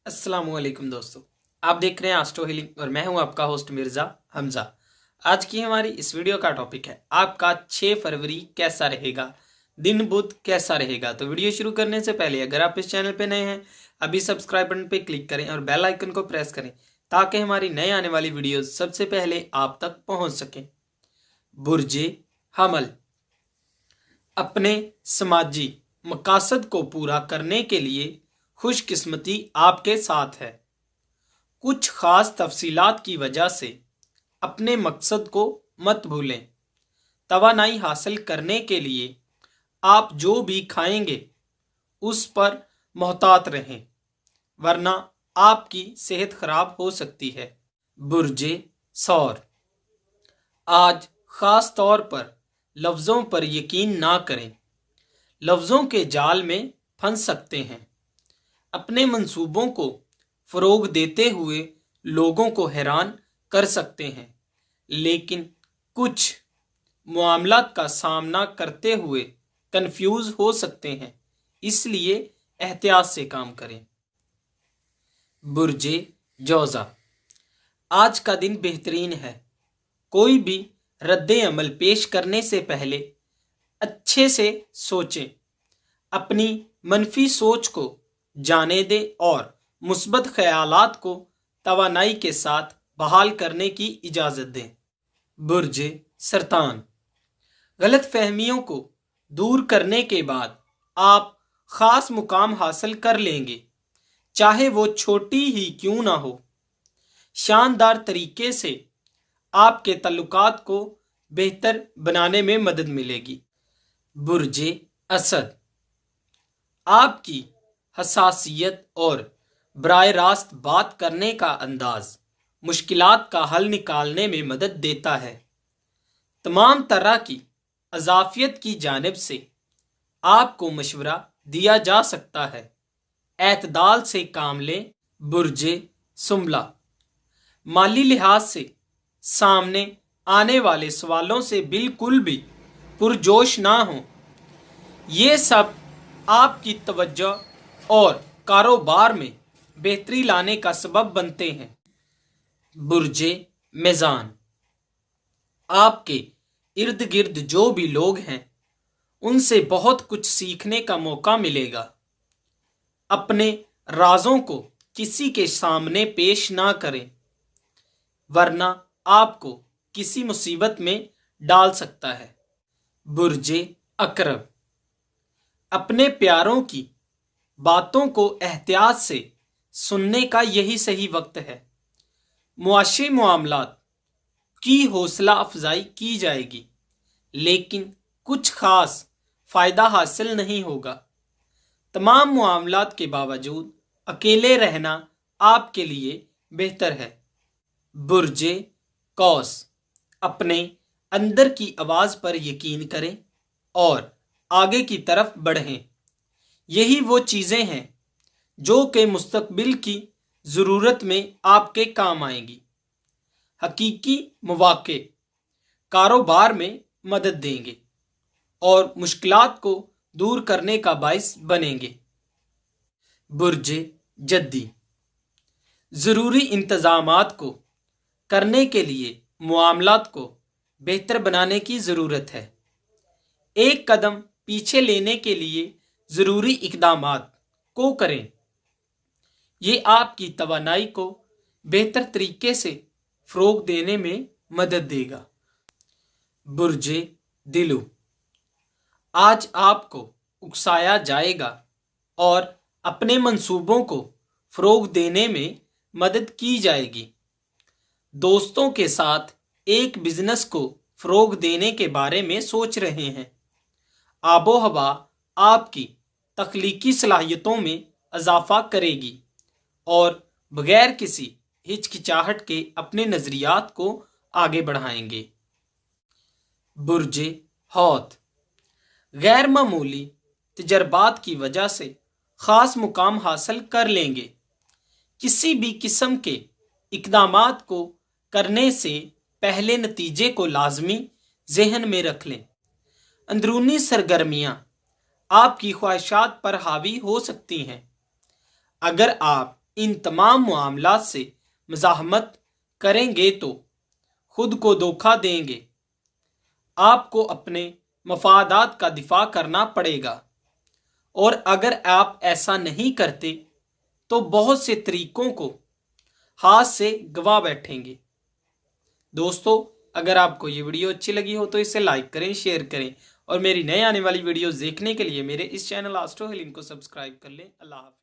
अस्सलामुअलैकुम दोस्तों, आप देख रहे हैं एस्ट्रो हीलिंग और मैं हूं आपका होस्ट मिर्ज़ा हमज़ा। आज की हमारी इस वीडियो का टॉपिक है आपका 6 फरवरी कैसा रहेगा, दिन बुध कैसा रहेगा। तो वीडियो शुरू करने से पहले अगर आप इस चैनल पे नए हैं अभी सब्सक्राइब बटन पे क्लिक करें और बेल आइकन को प्रेस करें ताकि हमारी नए आने वाली वीडियोस सबसे पहले आप तक पहुंच सकें। बुर्जे हमल, अपने समाजी मकासद को पूरा करने के लिए खुशकिस्मती आपके साथ है। कुछ खास तफसीलात की वजह से अपने मकसद को मत भूलें। तवानाई हासिल करने के लिए आप जो भी खाएंगे उस पर मोहतात रहें, वरना आपकी सेहत खराब हो सकती है। बुर्जे सौर, आज खास तौर पर लफ्ज़ों पर यकीन ना करें, लफ्ज़ों के जाल में फंस सकते हैं। अपने मंसूबों को फ़रोग देते हुए लोगों को हैरान कर सकते हैं, लेकिन कुछ मामलात का सामना करते हुए कंफ्यूज हो सकते हैं, इसलिए एहतियात से काम करें। बुर्जे जौज़ा, आज का दिन बेहतरीन है। कोई भी रद्द अमल पेश करने से पहले अच्छे से सोचें, अपनी मनफी सोच को जाने दें और मुस्बत ख्यालात को तवानाई के साथ बहाल करने की इजाज़त दें। बुर्जे सरतान, गलत फहमियों को दूर करने के बाद आप ख़ास मुकाम हासिल कर लेंगे, चाहे वो छोटी ही क्यों ना हो। शानदार तरीके से आपके तल्लुकात को बेहतर बनाने में मदद मिलेगी। बुर्जे असद, आपकी हसासियत और बराह रास्त बात करने का अंदाज मुश्किलात का हल निकालने में मदद देता है। तमाम तरह की अज़ाफ़ियत की जानिब से आपको मशवरा दिया जा सकता है, एतदाल से काम लें। बुर्जे सुम्बला, माली लिहाज से सामने आने वाले सवालों से बिल्कुल भी पुरजोश ना हो। ये सब आपकी तवज्जो और कारोबार में बेहतरी लाने का सबब बनते हैं। बुर्जे मीज़ान, आपके इर्द गिर्द जो भी लोग हैं उनसे बहुत कुछ सीखने का मौका मिलेगा। अपने राजों को किसी के सामने पेश ना करें, वरना आपको किसी मुसीबत में डाल सकता है। बुर्जे अकरब, अपने प्यारों की बातों को एहतियात से सुनने का यही सही वक्त है। मुआशी मामलात की हौसला अफजाई की जाएगी, लेकिन कुछ खास फ़ायदा हासिल नहीं होगा। तमाम मामलात के बावजूद अकेले रहना आपके लिए बेहतर है। बुर्जे कौस, अपने अंदर की आवाज़ पर यकीन करें और आगे की तरफ बढ़ें। यही वो चीज़ें हैं जो कि मुस्तकबिल की ज़रूरत में आपके काम आएंगी। हकीकी मौक़े कारोबार में मदद देंगे और मुश्किलात को दूर करने का बाइस बनेंगे। बुर्जे जद्दी, ज़रूरी इंतज़ामात को करने के लिए मामलात को बेहतर बनाने की ज़रूरत है। एक कदम पीछे लेने के लिए ज़रूरी इक़दामात को करें। ये आपकी तवानाई को बेहतर तरीके से फ़रोग़ देने में मदद देगा। बुर्जे दिलु, आज आपको उकसाया जाएगा और अपने मंसूबों को फ़रोग़ देने में मदद की जाएगी। दोस्तों के साथ एक बिज़नेस को फ़रोग़ देने के बारे में सोच रहे हैं। आबो हवा आपकी तख्लीकी सलाहियतों में इजाफ़ा करेगी और बगैर किसी हिचकिचाहट के अपने नज़रियात को आगे बढ़ाएंगे। बुर्जे हौत, गैर मामूली तजर्बात की वजह से ख़ास मुकाम हासिल कर लेंगे। किसी भी किस्म के इक़दामात को करने से पहले नतीजे को लाजमी जहन में रख लें। अंदरूनी सरगर्मियाँ आपकी ख्वाहिशात पर हावी हो सकती हैं। अगर आप ان تمام معاملات سے مزاحمت کریں گے تو خود کو دھوکہ دیں گے۔ آپ کو اپنے مفادات کا دفاع کرنا پڑے گا، اور اگر آپ ایسا نہیں کرتے تو بہت سے طریقوں کو ہاتھ سے گوا بیٹھیں گے۔ دوستو، اگر آپ کو یہ ویڈیو اچھی لگی ہو تو اسے لائک کریں، شیئر کریں، اور میری نئے آنے والی ویڈیوز دیکھنے کے لیے میرے اس چینل آسٹرو ہیلنگ کو سبسکرائب کر لیں۔ اللہ حافظ۔